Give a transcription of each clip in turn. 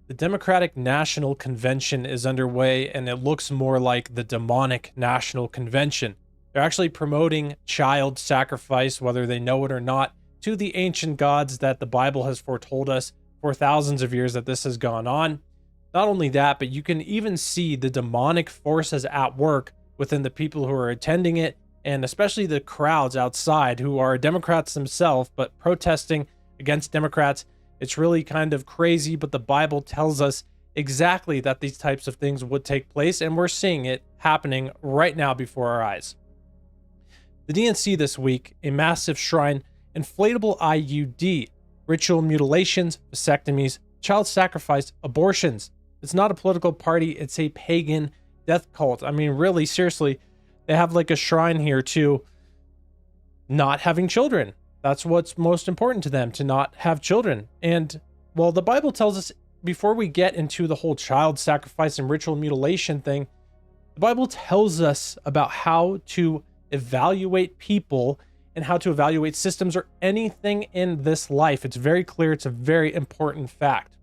The Democratic National Convention is underway, and it looks more like the demonic National Convention. They're actually promoting child sacrifice, whether they know it or not, to the ancient gods that the Bible has foretold us for thousands of years that this has gone on. Not only that, but you can even see the demonic forces at work within the people who are attending it, and especially the crowds outside who are Democrats themselves, but protesting against Democrats. It's really kind of crazy, but the Bible tells us exactly that these types of things would take place, and we're seeing it happening right now before our eyes. The DNC this week, a massive shrine, inflatable IUD, ritual mutilations, vasectomies, child sacrifice, abortions. It's not a political party, it's a pagan death cult. I mean, really, seriously, they have like a shrine here to not having children. That's what's most important to them, to not have children. And, well, the Bible tells us, before we get into the whole child sacrifice and ritual mutilation thing, the Bible tells us about how to evaluate people and how to evaluate systems or anything in this life. It's very clear. It's a very important fact.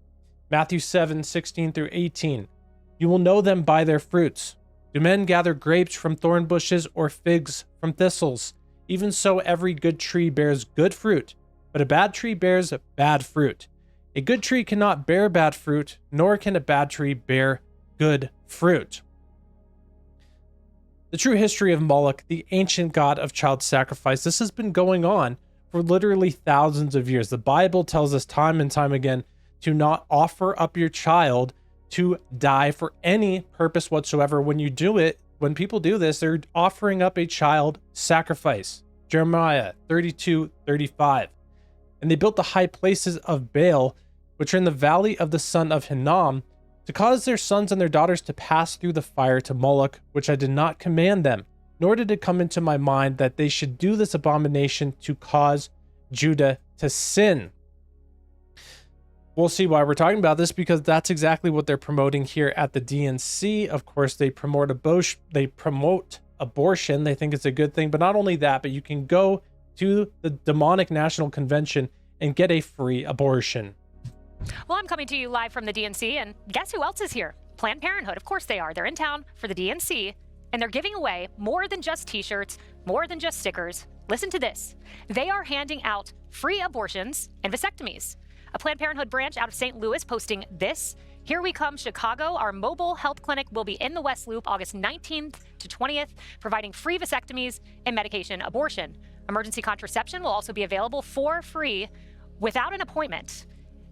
Matthew 7:16 through 18. You will know them by their fruits. Do men gather grapes from thorn bushes or figs from thistles? Even so, every good tree bears good fruit, but a bad tree bears bad fruit. A good tree cannot bear bad fruit, nor can a bad tree bear good fruit. The true history of Moloch, the ancient god of child sacrifice, this has been going on for literally thousands of years. The Bible tells us time and time again to not offer up your child to die for any purpose whatsoever. When you do it, when people do this, they're offering up a child sacrifice. Jeremiah 32:35. And they built the high places of Baal, which are in the valley of the son of Hinnom, to cause their sons and their daughters to pass through the fire to Moloch, which I did not command them, nor did it come into my mind that they should do this abomination to cause Judah to sin. We'll see why we're talking about this, because that's exactly what they're promoting here at the DNC. Of course, they promote abortion. They think it's a good thing, but not only that, but you can go to the demonic National Convention and get a free abortion. Well, I'm coming to you live from the DNC, and guess who else is here? Planned Parenthood. Of course they are. They're in town for the DNC, and they're giving away more than just t-shirts, more than just stickers. Listen to this. They are handing out free abortions and vasectomies. A Planned Parenthood branch out of St. Louis posting this. Here we come, Chicago. Our mobile health clinic will be in the West Loop August 19th to 20th, providing free vasectomies and medication abortion. Emergency contraception will also be available for free without an appointment.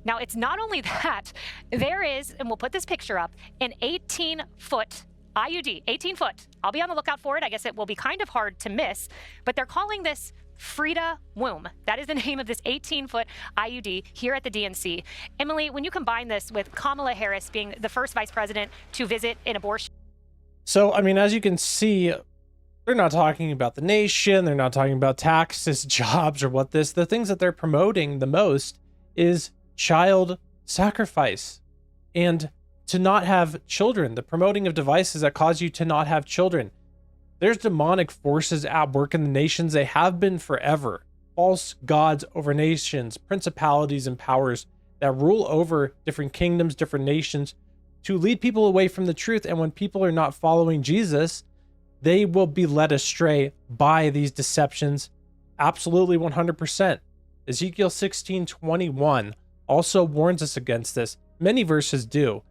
Now, it's not only that, there is, and we'll put this picture up, an 18-foot IUD, 18 foot. I'll be on the lookout for it. I guess it will be kind of hard to miss, but they're calling this Frida Womb. That is the name of this 18-foot IUD here at the DNC. Emily, when you combine this with Kamala Harris being the first vice president to visit an abortion. So, I mean, as you can see, they're not talking about the nation. They're not talking about taxes, jobs, or what this. The things that they're promoting the most is child sacrifice and to not have children. The promoting of devices that cause you to not have children. There's demonic forces at work in the nations. They have been forever. False gods over nations, principalities and powers that rule over different kingdoms, different nations, to lead people away from the truth. And when people are not following Jesus, they will be led astray by these deceptions. Absolutely 100%. Ezekiel 16:21 also warns us against this. Many verses do.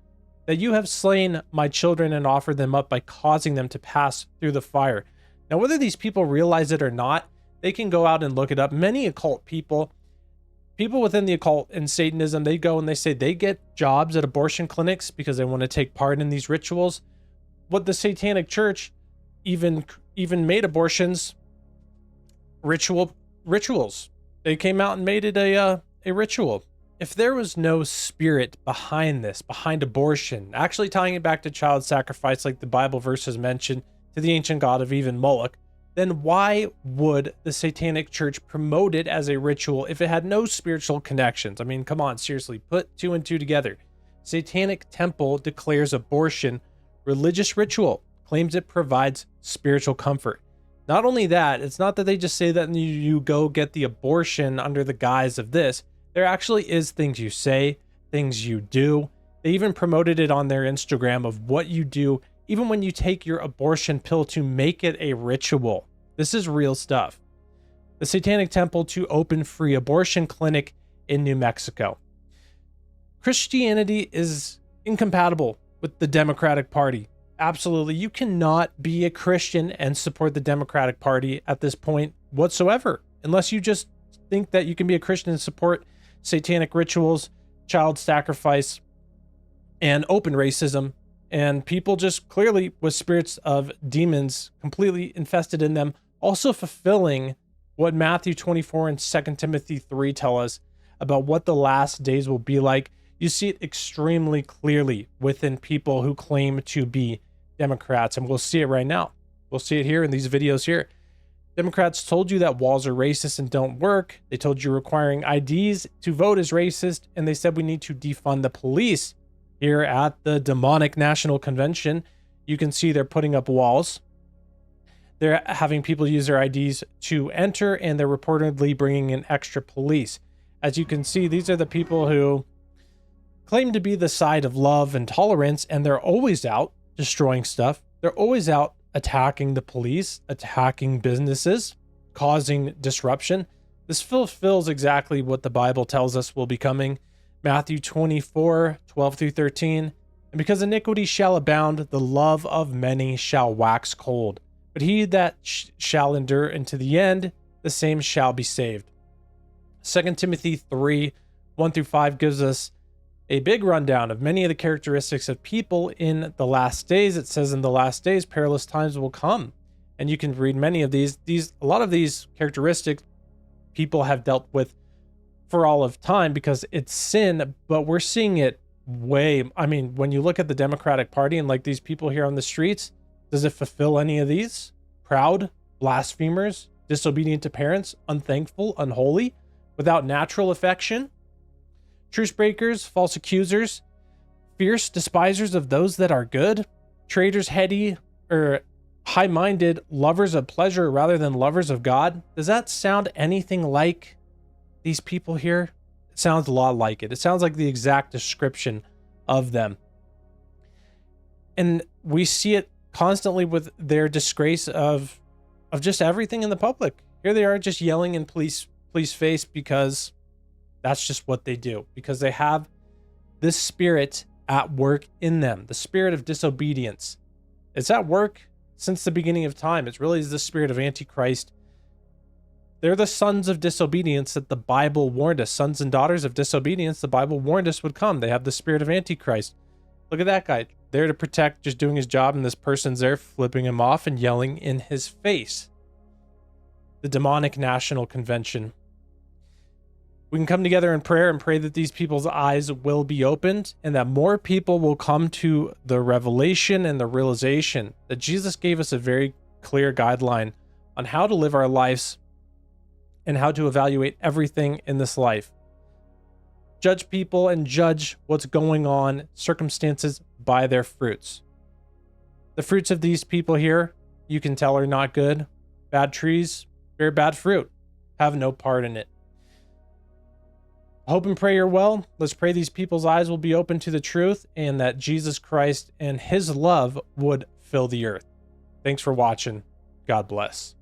That you have slain my children and offered them up by causing them to pass through the fire. Now, whether these people realize it or not, they can go out and look it up. Many occult people within the occult and Satanism, they go and they say they get jobs at abortion clinics because they want to take part in these rituals. What the Satanic Church even made abortions rituals. They came out and made it a ritual. If there was no spirit behind this, behind abortion, actually tying it back to child sacrifice like the Bible verses mention, to the ancient god of even Moloch, then why would the Satanic Church promote it as a ritual if it had no spiritual connections? I mean, come on, seriously, put two and two together. Satanic Temple declares abortion religious ritual, claims it provides spiritual comfort. Not only that, it's not that they just say that and you go get the abortion under the guise of this. There actually is things you say, things you do. They even promoted it on their Instagram of what you do even when you take your abortion pill to make it a ritual. This is real stuff. The Satanic Temple to open free abortion clinic in New Mexico. Christianity is incompatible with the Democratic Party. Absolutely. You cannot be a Christian and support the Democratic Party at this point whatsoever, unless you just think that you can be a Christian and support satanic rituals, child sacrifice, and open racism, and people just clearly with spirits of demons completely infested in them, also fulfilling what Matthew 24 and 2 Timothy 3 tell us about what the last days will be like. You see it extremely clearly within people who claim to be Democrats, and we'll see it right now. We'll see it here in these videos here. Democrats told you that walls are racist and don't work. They told you requiring IDs to vote is racist, and they said we need to defund the police. Here at the demonic national convention, you can see they're putting up walls. They're having people use their IDs to enter, and they're reportedly bringing in extra police. As you can see, these are the people who claim to be the side of love and tolerance, and they're always out destroying stuff. They're always out attacking the police, attacking businesses, causing disruption. This fulfills exactly what the Bible tells us will be coming. Matthew 24, 12 through 13. And because iniquity shall abound, the love of many shall wax cold. But he that shall endure unto the end, the same shall be saved. 2 Timothy 3, 1 through 5 gives us a big rundown of many of the characteristics of people in the last days. It says in the last days, perilous times will come. And you can read many of these. A lot of these characteristics people have dealt with for all of time because it's sin, but we're seeing it when you look at the Democratic Party and like these people here on the streets, does it fulfill any of these? Proud, blasphemers, disobedient to parents, unthankful, unholy, without natural affection, truce breakers, false accusers, fierce despisers of those that are good, traitors, heady or high-minded, lovers of pleasure rather than lovers of God. Does that sound anything like these people here? It sounds a lot like it. It sounds like the exact description of them. And we see it constantly with their disgrace of just everything in the public. Here they are just yelling in police face because that's just what they do, because they have this spirit at work in them, the spirit of disobedience. It's at work since the beginning of time. It really is the spirit of Antichrist. They're the sons of disobedience that the Bible warned us. Sons and daughters of disobedience, the Bible warned us would come. They have the spirit of Antichrist. Look at that guy, there to protect, just doing his job, and this person's there flipping him off and yelling in his face. The demonic national convention. We can come together in prayer and pray that these people's eyes will be opened and that more people will come to the revelation and the realization that Jesus gave us a very clear guideline on how to live our lives and how to evaluate everything in this life. Judge people and judge what's going on, circumstances, by their fruits. The fruits of these people here, you can tell, are not good. Bad trees bear bad fruit. Have no part in it. Hope and pray you're well. Let's pray these people's eyes will be open to the truth and that Jesus Christ and his love would fill the earth. Thanks for watching. God bless.